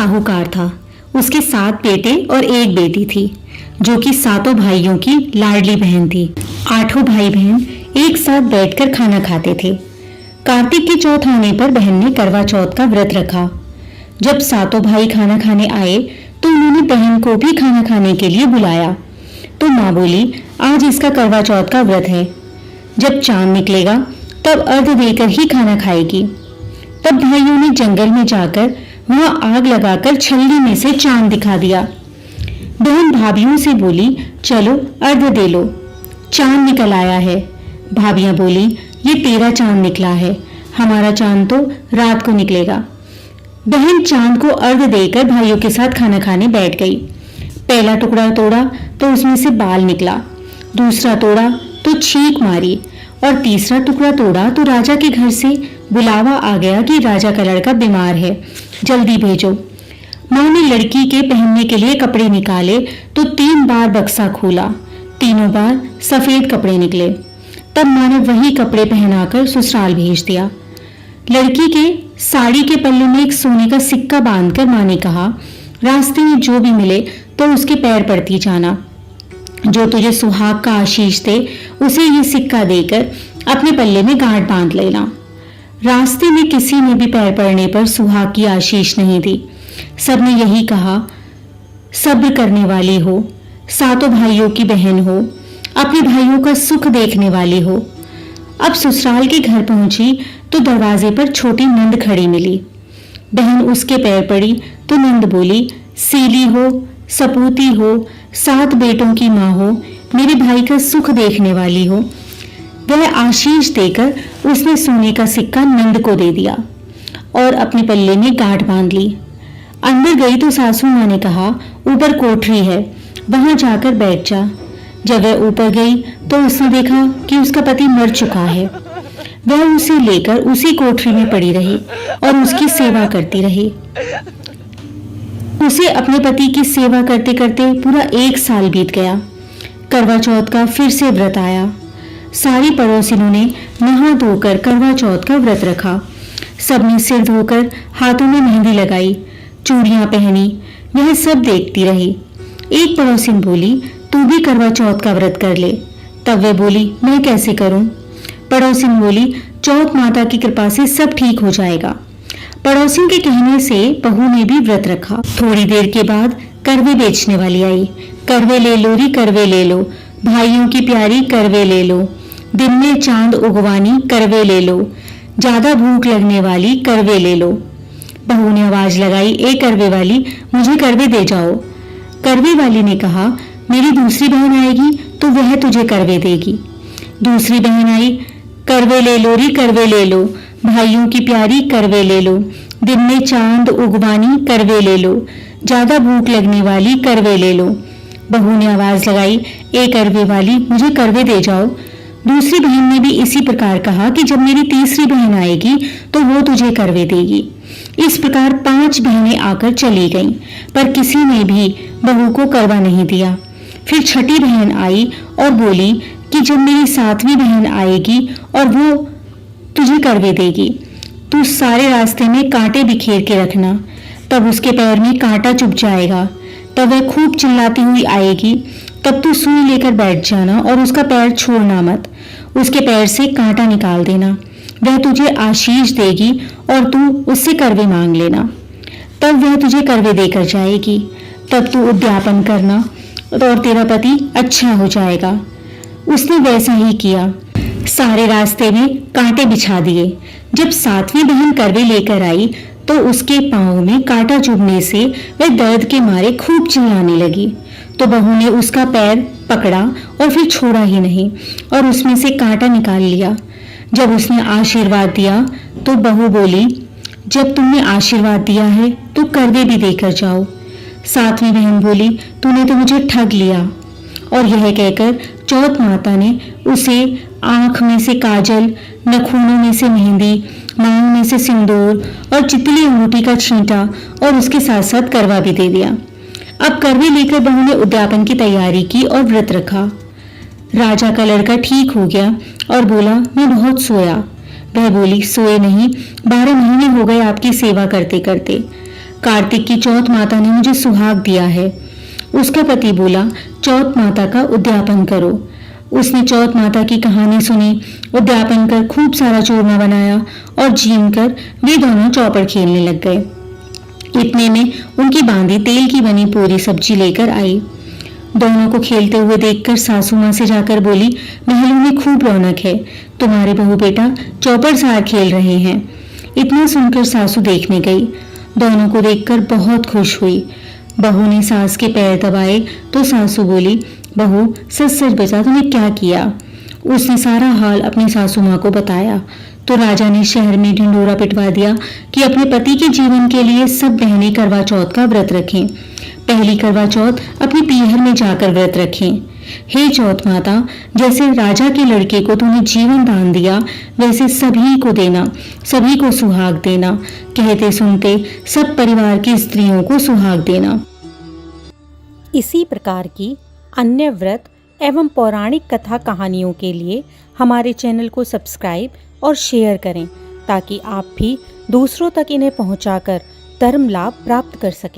साहूकार था। उसके 7 बेटे और 1 बेटी थी, जो कि 7 भाइयों की लाडली बहन थी। 8 भाई बहन एक साथ बैठकर खाना खाते थे। कार्तिक की चौथ आने पर बहन ने करवा चौथ का व्रत रखा। जब 7 भाई खाना खाने आए तो उन्होंने बहन को भी खाना खाने के लिए बुलाया। तो माँ बोली, आज इसका करवा चौथ का व्रत है, जब चांद निकलेगा तब अर्घ देकर ही खाना खाएगी। तब भाइयों ने जंगल में जाकर वहां आग लगाकर छलनी में से चांद दिखा दिया। बहन भाभियों से बोली, चलो अर्घ दे लो, चांद निकल आया है। भाभियां बोली, ये तेरा चांद निकला है, हमारा चांद तो रात को निकलेगा। बहन चांद को अर्घ देकर भाइयों के साथ खाना खाने बैठ गई। पहला टुकड़ा तोड़ा तो उसमें से बाल निकला, दूसरा तोड़ा तो छींक मारी, और तीसरा टुकड़ा तोड़ा तो राजा के घर से बुलावा आ गया कि राजा का लड़का बीमार है, जल्दी भेजो। माँ ने लड़की के पहनने के लिए कपड़े निकाले तो 3 बार बक्सा खोला, तीनों बार सफेद कपड़े निकले। तब माँ ने वही कपड़े पहनाकर ससुराल भेज दिया। लड़की के साड़ी के पल्ले में एक सोने का सिक्का बांधकर माँ ने कहा, रास्ते में जो भी मिले तो उसके पैर पड़ती जाना, जो तुझे सुहाग का आशीष दे उसे ये सिक्का देकर अपने पल्ले में गांठ बांध लेना। रास्ते में किसी ने भी पैर पड़ने पर सुहाग की आशीष नहीं दी। सबने यही कहा, सब्र करने वाली हो, 7 भाइयों की बहन हो, अपने भाइयों का सुख देखने वाली हो। अब ससुराल के घर पहुंची तो दरवाजे पर छोटी नंद खड़ी मिली। बहन उसके पैर पड़ी तो नंद बोली, सीली हो, सपूती हो, 7 बेटों की माँ हो, मेरे भाई का सुख देखने वाली हो। वह आशीष देकर उसने सोने का सिक्का नंद को दे दिया और अपने पल्ले में गांठ बांध ली। अंदर गई तो सासू माँ ने कहा, ऊपर कोठरी है, वहां जाकर बैठ जा। जब वह ऊपर गई तो उसने देखा कि उसका पति मर चुका है। वह उसे लेकर उसी कोठरी में पड़ी रही और उसकी सेवा करती रही। उसे अपने पति की सेवा करते करते पूरा 1 साल बीत गया। करवा चौथ का फिर से व्रत आया। सारी पड़ोसिनों ने नहा धोकर करवा चौथ का व्रत रखा। सबने सिर धोकर हाथों में मेहंदी लगाई, चूड़ियां पहनी। वह सब देखती रही। एक पड़ोसिन बोली, तू भी करवा चौथ का व्रत कर ले। तब वह बोली, मैं कैसे करूं? पड़ोसिन बोली, चौथ माता की कृपा से सब ठीक हो जाएगा। पड़ोसिन के कहने से बहू ने भी व्रत रखा। थोड़ी देर के बाद करवे बेचने वाली आई। करवे ले लो री करवे ले लो, भाइयों की प्यारी करवे ले लो, दिन में चांद उगवानी करवे ले लो, ज्यादा भूख लगने वाली करवे ले लो। बहू ने आवाज लगाई, ए करवे वाली, मुझे करवे दे जाओ। करवे वाली ने कहा, मेरी दूसरी बहन आएगी तो वह तुझे करवे देगी। दूसरी बहन आई, करवे ले लो री करवे ले लो, भाइयों की प्यारी करवे ले लो, दिन में चांद उगवानी करवे ले लो, ज्यादा भूख लगने वाली करवे ले लो। बहू ने आवाज लगाई, ए करवे वाली, मुझे करवे दे जाओ। दूसरी बहन ने भी इसी प्रकार कहा कि जब मेरी तीसरी बहन आएगी तो वो तुझे करवे देगी। इस प्रकार 5 बहनें आकर चली गईं, पर किसी ने भी बहू को करवा नहीं दिया। फिर छठी बहन आई और बोली कि जब मेरी 7वीं बहन आएगी और वो तुझे करवे देगी, तू सारे रास्ते में कांटे बिखेर के रखना, तब उसके पैर में कांटा चुभ जाएगा। तब वह खूब चिल्लाती हुई आएगी, तब तू सुई लेकर बैठ जाना और उसका पैर छोड़ना मत, उसके पैर से कांटा निकाल देना। वह तुझे आशीष देगी और तू उससे करवे मांग लेना। तब वह तुझे करवे देकर जाएगी। तब तू उद्यापन करना और तेरा पति अच्छा हो जाएगा। उसने वैसा ही किया। सारे रास्ते में कांटे बिछा दिए। जब 7वीं बहन करवे लेकर आई तो उसके पांव में कांटा चुभने से वह दर्द के मारे खूब चिल्लाने लगी। तो बहू ने उसका पैर पकड़ा और फिर छोड़ा ही नहीं और उसमें से कांटा निकाल लिया। जब उसने आशीर्वाद दिया तो बहू बोली, जब तुमने आशीर्वाद दिया है तो करवे भी देकर जाओ। 7वीं बहन बोली, तूने तो मुझे ठग लिया। और यह कहकर चौथ माता ने उसे आंख में से काजल, नखूनों में से मेहंदी, मांग में से सिंदूर और चितली अंगूठी का छींटा और उसके साथ साथ करवा भी दे दिया। अब करवे लेकर बहू ने उद्यापन की तैयारी की और व्रत रखा। राजा का लड़का ठीक हो गया और बोला, मैं बहुत सोया। वह बोली, सोए नहीं, 12 महीने हो गए आपकी सेवा करते करते। कार्तिक की चौथ माता ने मुझे सुहाग दिया है। उसका पति बोला, चौथ माता का उद्यापन करो। उसने चौथ माता की कहानी सुनी, उद्यापन कर खूब सारा चूरमा बनाया और जीम कर वे दोनों चौपड़ खेलने लग गए। इतने में उनकी बांदी तेल की बनी पूरी सब्जी लेकर आई। दोनों को खेलते हुए देखकर सासू माँ से जाकर बोली, महलों में खूब रौनक है, तुम्हारे बहू बेटा चौपड़ सार खेल रहे हैं। इतना सुनकर सासू देखने गई। दोनों को देखकर बहुत खुश हुई। बहू ने सास के पैर दबाए तो सासू बोली, बहू सच सच बता, तुमने क्या किया? उसने सारा हाल अपनी सासू माँ को बताया तो राजा ने शहर में ढिंडोरा पिटवा दिया कि अपने पति के जीवन के लिए सब बहनें करवा चौथ का व्रत रखें। पहली करवा चौथ अपनी पीहर में जाकर व्रत रखें। हे चौथ माता, जैसे राजा के लड़के को तूने जीवन दान दिया, वैसे सभी को देना, सभी को सुहाग देना। कहते सुनते सब परिवार की स्त्रियों को सुहाग देना। इसी प्रकार की अन्य व्रत एवं पौराणिक कथा कहानियों के लिए हमारे चैनल को सब्सक्राइब और शेयर करें ताकि आप भी दूसरों तक इन्हें पहुंचाकर धर्म लाभ प्राप्त कर सकें।